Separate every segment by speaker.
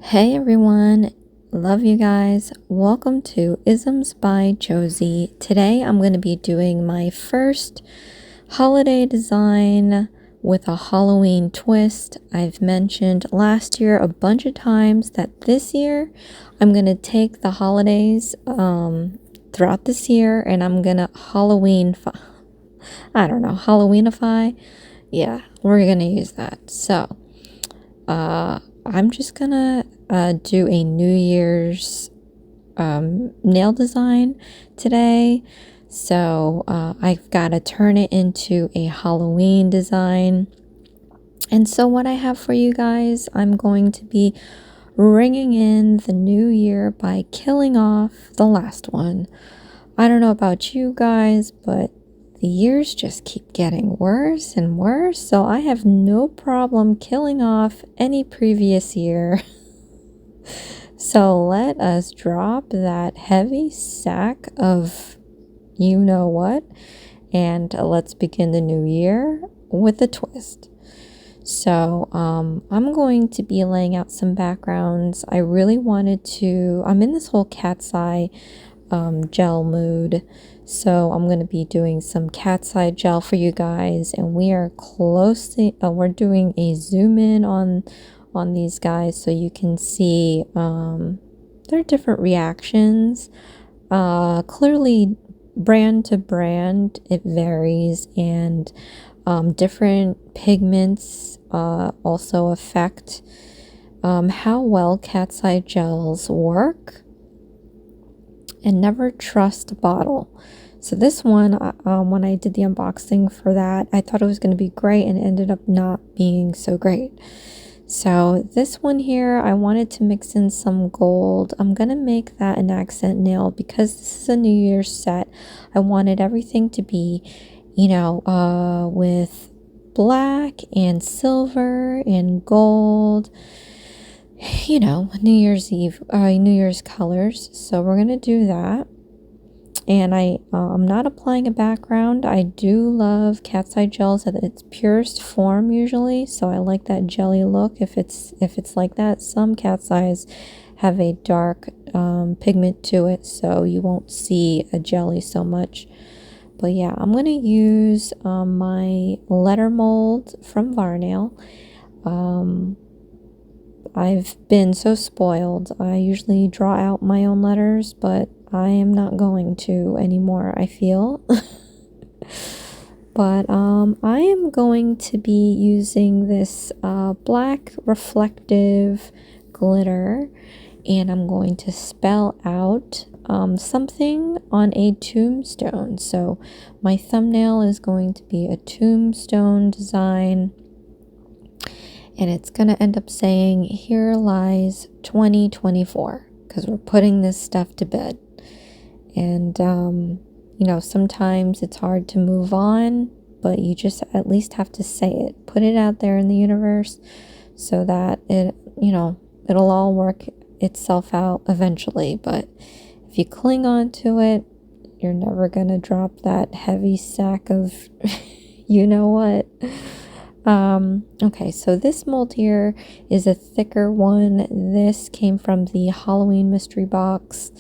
Speaker 1: Hey everyone, love you guys. Welcome to Isms by Josie. Today I'm going to be doing my first holiday design with a Halloween twist. I've mentioned last year a bunch of times that this year I'm going to take the holidays throughout this year and I'm going to Halloweenify. Yeah, we're going to use that. So, I'm just gonna do a New Year's nail design today. So I've got to turn it into a Halloween design. And so what I have for you guys, I'm going to be ringing in the new year by killing off the last one. I don't know about you guys, but the years just keep getting worse and worse, so I have no problem killing off any previous year. So let us drop that heavy sack of you know what, and let's begin the new year with a twist. So I'm going to be laying out some backgrounds. I really wanted to, I'm in this whole cat's eye gel mood. So I'm going to be doing some cat's eye gel for you guys, and we are we're doing a zoom in on these guys so you can see their different reactions. Clearly brand to brand it varies, and different pigments also affect how well cat's eye gels work. And never trust a bottle. So this one, when I did the unboxing for that, I thought it was going to be great and it ended up not being so great. So this one here, I wanted to mix in some gold. I'm going to make that an accent nail because this is a New Year's set. I wanted everything to be, with black and silver and gold. New Year's Eve, New Year's colors. So we're going to do that. And I'm not applying a background. I do love cat's eye gels at its purest form usually. So I like that jelly look if it's like that. Some cat's eyes have a dark pigment to it, so you won't see a jelly so much. But yeah, I'm going to use my letter mold from Varnail. I've been so spoiled. I usually draw out my own letters, but I am not going to anymore, I feel. But I am going to be using this black reflective glitter, and I'm going to spell out something on a tombstone. So my thumbnail is going to be a tombstone design. And it's going to end up saying, here lies 2024, because we're putting this stuff to bed. And, sometimes it's hard to move on, but you just at least have to say it. Put it out there in the universe so that it'll all work itself out eventually. But if you cling on to it, you're never going to drop that heavy sack of you know what. Okay, so this mold here is a thicker one. This came from the Halloween mystery box,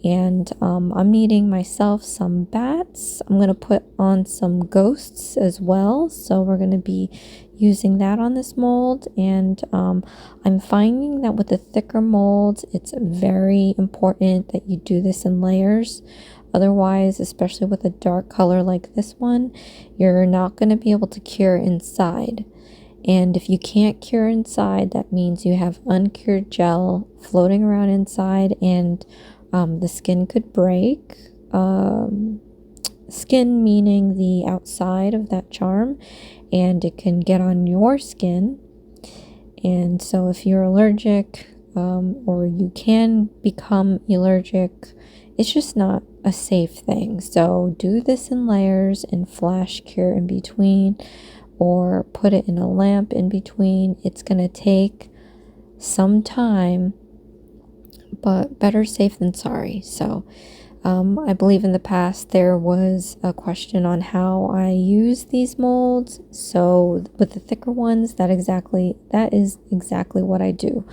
Speaker 1: and I'm needing myself some bats. I'm going to put on some ghosts as well, so we're going to be using that on this mold. And I'm finding that with the thicker molds, it's very important that you do this in layers. Otherwise, especially with a dark color like this one, you're not going to be able to cure inside. And if you can't cure inside, that means you have uncured gel floating around inside, and the skin could break. Skin meaning the outside of that charm, and it can get on your skin. And so if you're allergic, or you can become allergic, it's just not a safe thing. So do this in layers and flash cure in between, or put it in a lamp in between. It's going to take some time, but better safe than sorry. So I believe in the past there was a question on how I use these molds. So with the thicker ones, that is exactly what I do.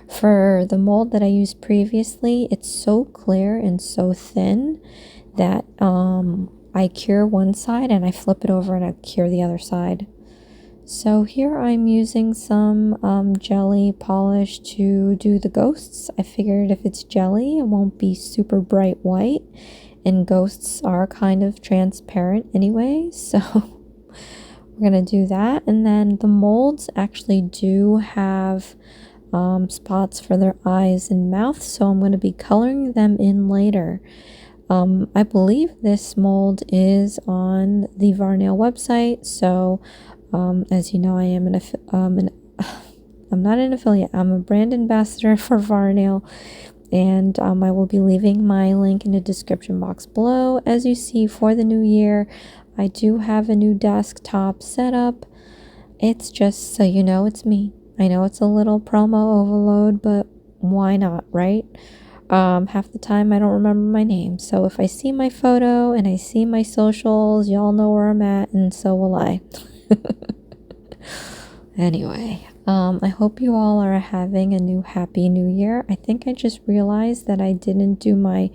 Speaker 1: For the mold that I used previously, it's so clear and so thin that I cure one side and I flip it over and I cure the other side. So here I'm using some jelly polish to do the ghosts. I figured if it's jelly, it won't be super bright white, and ghosts are kind of transparent anyway, so we're gonna do that. And then the molds actually do have spots for their eyes and mouth, so I'm going to be coloring them in later. I believe this mold is on the Varnail website, so as you know, I am I'm not an affiliate, I'm a brand ambassador for Varnail, and I will be leaving my link in the description box below. As you see, for the new year, I do have a new desktop setup. It's just so you know it's me. I know it's a little promo overload, but why not, right? Half the time I don't remember my name, so if I see my photo and I see my socials, y'all know where I'm at, and so will I. Anyway, I hope you all are having a happy new year. I think I just realized that I didn't do my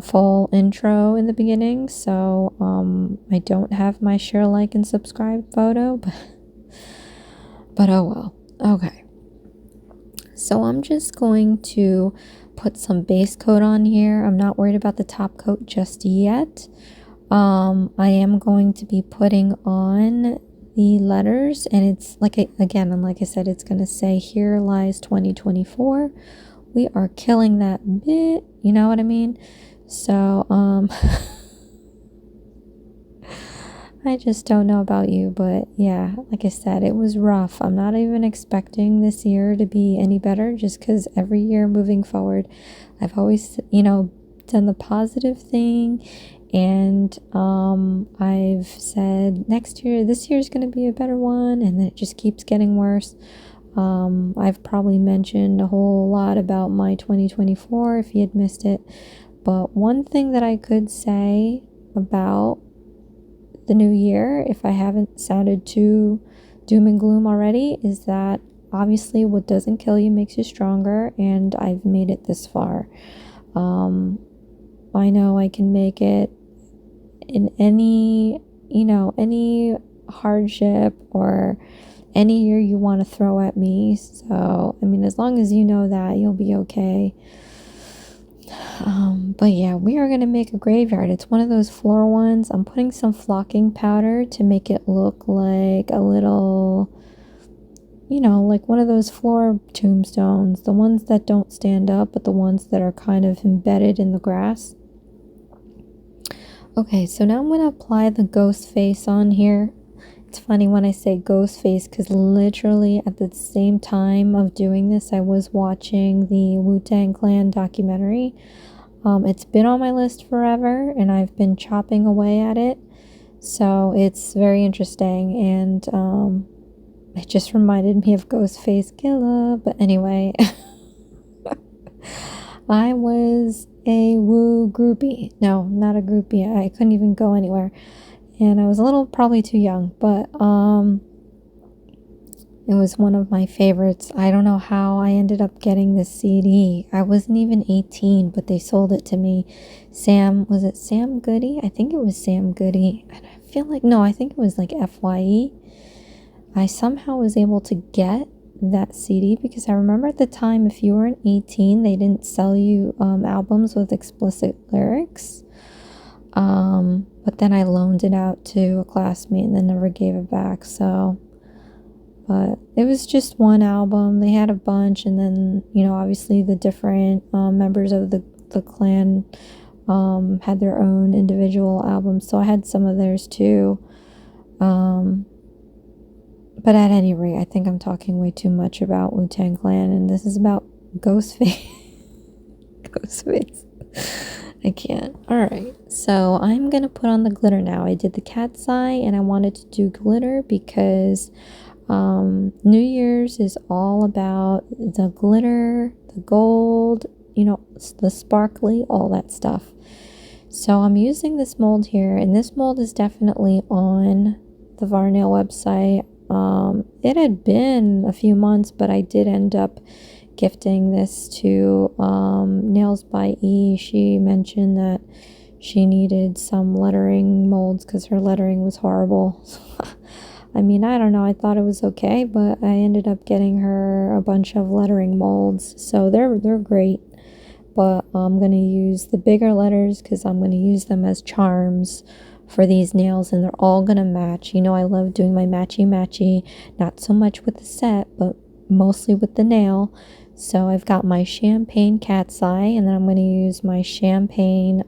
Speaker 1: full intro in the beginning, so I don't have my share, like, and subscribe photo, but oh well. Okay, so I'm just going to put some base coat on here. I'm not worried about the top coat just yet. I am going to be putting on the letters, and it's like like I said, it's going to say here lies 2024. We are killing that bit, you know what I mean? So I just don't know about you, but yeah, like I said, it was rough. I'm not even expecting this year to be any better, just because every year moving forward, I've always, done the positive thing, and I've said this year is going to be a better one, and then it just keeps getting worse. I've probably mentioned a whole lot about my 2024 if you had missed it, but one thing that I could say about the new year, if I haven't sounded too doom and gloom already, is that obviously what doesn't kill you makes you stronger, and I've made it this far. I know I can make it in any hardship or any year you want to throw at me. So I mean, as long as you know that, you'll be okay. But yeah, we are going to make a graveyard. It's one of those floor ones. I'm putting some flocking powder to make it look like a little, like one of those floor tombstones, the ones that don't stand up, but the ones that are kind of embedded in the grass. Okay, so now I'm going to apply the ghost face on here. It's funny when I say ghost face, because literally at the same time of doing this, I was watching the Wu-Tang Clan documentary. It's been on my list forever, and I've been chopping away at it, so it's very interesting, and it just reminded me of Ghostface Killer. But anyway, I was a Wu groupie. No, not a groupie. I couldn't even go anywhere, and I was probably too young, but it was one of my favorites. I don't know how I ended up getting this CD. I wasn't even 18, but they sold it to me. Was it Sam Goody? I think it was Sam Goody. And I feel like, no, I think it was like FYE. I somehow was able to get that CD because I remember at the time, if you weren't 18, they didn't sell you albums with explicit lyrics. But then I loaned it out to a classmate and then never gave it back. But it was just one album. They had a bunch, and then, obviously the different members of the clan had their own individual albums, so I had some of theirs too. But at any rate, I think I'm talking way too much about Wu-Tang Clan, and this is about Ghostface. Ghostface. I can't. Alright, so I'm gonna put on the glitter now. I did the cat's eye, and I wanted to do glitter because New Year's is all about the glitter, the gold, you know, the sparkly, all that stuff. So I'm using this mold here, and this mold is definitely on the Varnail website. It had been a few months, but I did end up gifting this to Nails by E. She mentioned that she needed some lettering molds because her lettering was horrible. I mean, I don't know, I thought it was okay, but I ended up getting her a bunch of lettering molds, so they're great. But I'm going to use the bigger letters because I'm going to use them as charms for these nails, and they're all going to match. You know, I love doing my matchy, not so much with the set, but mostly with the nail. So I've got my champagne cat's eye, and then I'm going to use my champagne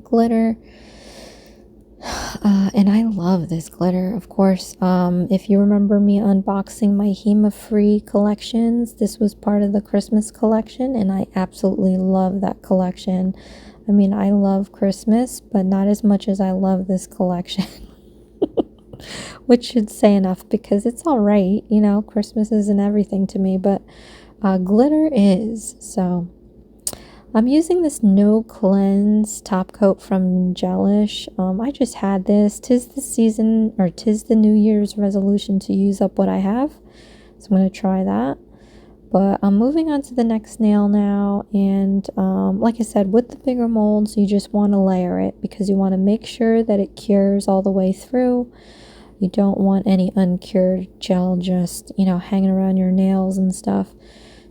Speaker 1: glitter. And I love this glitter, of course. If you remember me unboxing my HEMA-free collections, this was part of the Christmas collection, and I absolutely love that collection. I mean, I love Christmas, but not as much as I love this collection. Which should say enough, because it's all right, you know, Christmas isn't everything to me, but glitter is. So I'm using this no cleanse top coat from Gelish. I just had this. Tis the season, or tis the New Year's resolution to use up what I have, so I'm going to try that. But I'm moving on to the next nail now, and like I said, with the bigger molds, you just want to layer it because you want to make sure that it cures all the way through. You don't want any uncured gel just, you know, hanging around your nails and stuff.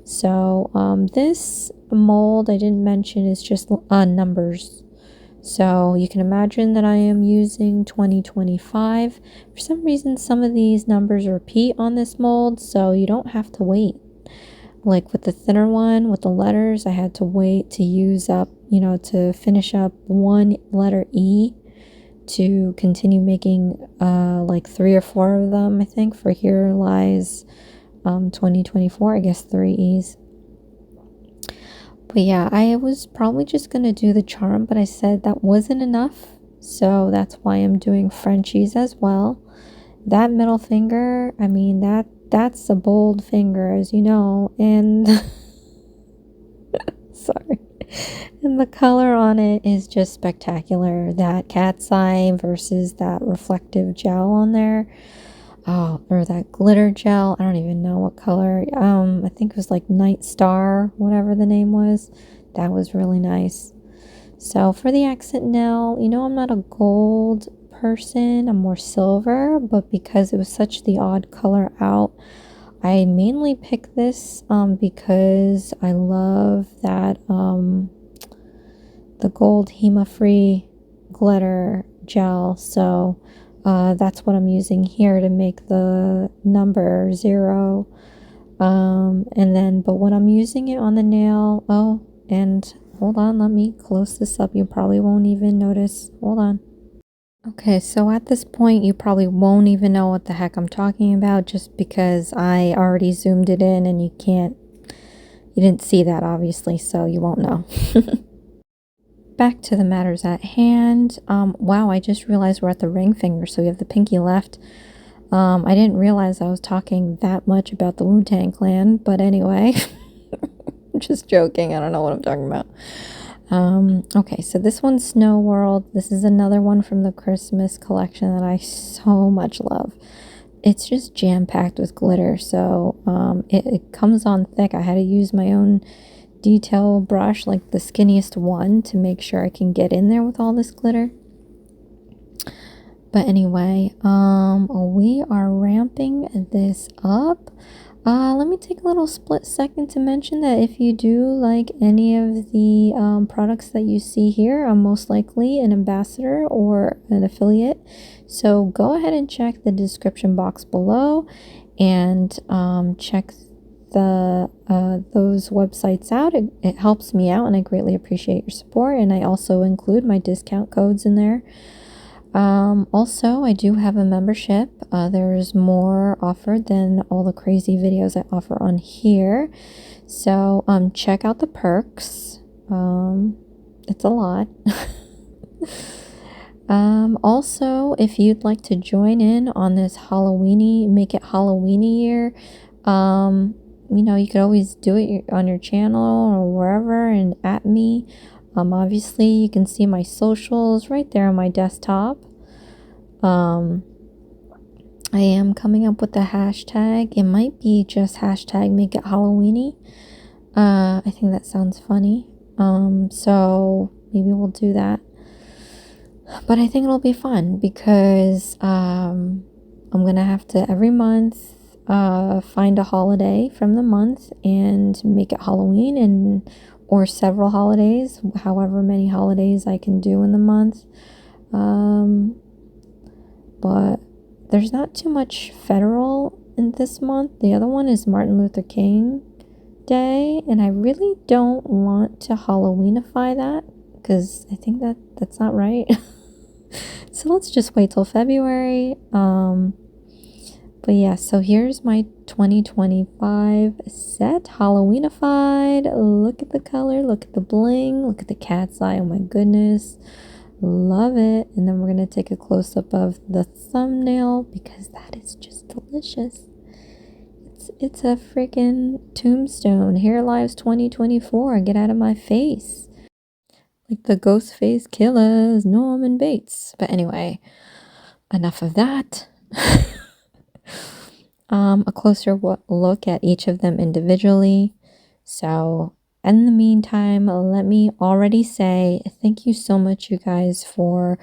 Speaker 1: So this mold I didn't mention is just numbers. So you can imagine that I am using 2025. For some reason, some of these numbers repeat on this mold, so you don't have to wait. Like with the thinner one, with the letters, I had to wait to use up, you know, to finish up one letter E to continue making like 3 or 4 of them, I think. For Here Lies 2024, I guess 3 E's. But yeah, I was probably just gonna do the charm, but I said that wasn't enough, so that's why I'm doing Frenchies as well. That middle finger, I mean, that's a bold finger, as you know, and sorry. And the color on it is just spectacular. That cat's eye versus that reflective gel on there. Oh, or that glitter gel. I don't even know what color. I think it was like Night Star, whatever the name was. That was really nice. So for the accent nail, you know, I'm not a gold person. I'm more silver, but because it was such the odd color out, I mainly picked this because I love that the gold HEMA-free glitter gel. So that's what I'm using here to make the number 0. And then, but when I'm using it on the nail, oh, and hold on, let me close this up. You probably won't even notice. Hold on. Okay, so at this point, you probably won't even know what the heck I'm talking about just because I already zoomed it in and you didn't see that obviously, so you won't know. Back to the matters at hand. Wow, I just realized we're at the ring finger, so we have the pinky left. I didn't realize I was talking that much about the Wu-Tang Clan, but anyway, just joking. I don't know what I'm talking about. Okay, so this one's Snow World. This is another one from the Christmas collection that I so much love. It's just jam-packed with glitter, so it comes on thick. I had to use my own detail brush, like the skinniest one, to make sure I can get in there with all this glitter. But anyway, we are ramping this up. Let me take a little split second to mention that if you do like any of the products that you see here, I'm most likely an ambassador or an affiliate. So go ahead and check the description box below and check those websites out. It helps me out and I greatly appreciate your support. And I also include my discount codes in there. Also, I do have a membership. There's more offered than all the crazy videos I offer on here. So, check out the perks. It's a lot. Also, if you'd like to join in on this Halloweeny, make it Halloweeny year, you know, you could always do it on your channel or wherever and at me. Obviously, you can see my socials right there on my desktop. I am coming up with a hashtag. It might be just hashtag make it Halloweeny. I think that sounds funny. So maybe we'll do that. But I think it'll be fun because I'm gonna have to every month find a holiday from the month and make it Halloween and or several holidays, however many holidays I can do in the month. But there's not too much federal in this month. The other one is Martin Luther King Day, and I really don't want to Halloweenify that because I think that's not right. So let's just wait till February. But yeah, so here's my 2025 set, Halloweenified. Look at the color, look at the bling, look at the cat's eye. Oh my goodness. Love it. And then we're going to take a close-up of the thumbnail because that is just delicious. It's a freaking tombstone. Here Lives 2024. Get out of my face. Like the Ghostface Killers, Norman Bates. But anyway, enough of that. A closer look at each of them individually. So in the meantime, let me already say thank you so much, you guys, for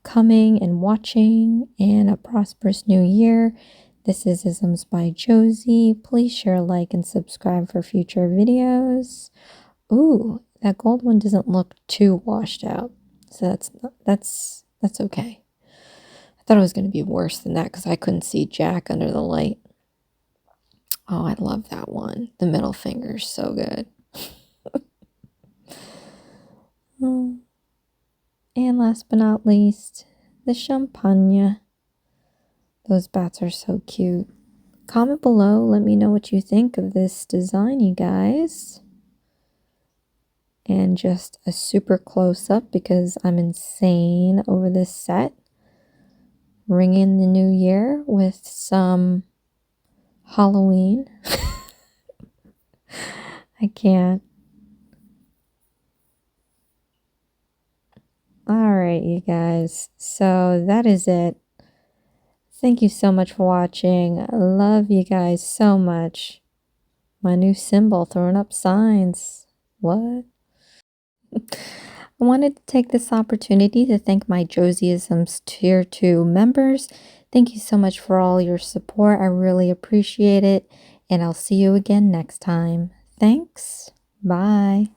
Speaker 1: coming and watching, and a prosperous new year. This is Isms by Josie. Please share, like, and subscribe for future videos. Ooh, that gold one doesn't look too washed out, so that's okay. I thought it was going to be worse than that because I couldn't see Jack under the light. Oh, I love that one. The middle finger's so good. And last but not least, the champagne. Those bats are so cute. Comment below, let me know what you think of this design, you guys. And just a super close up because I'm insane over this set. Ring in the new year with some Halloween. I can't. Alright, you guys. So that is it. Thank you so much for watching. I love you guys so much. My new symbol, throwing up signs. What? I wanted to take this opportunity to thank my Josieisms Tier 2 members. Thank you so much for all your support. I really appreciate it. And I'll see you again next time. Thanks. Bye.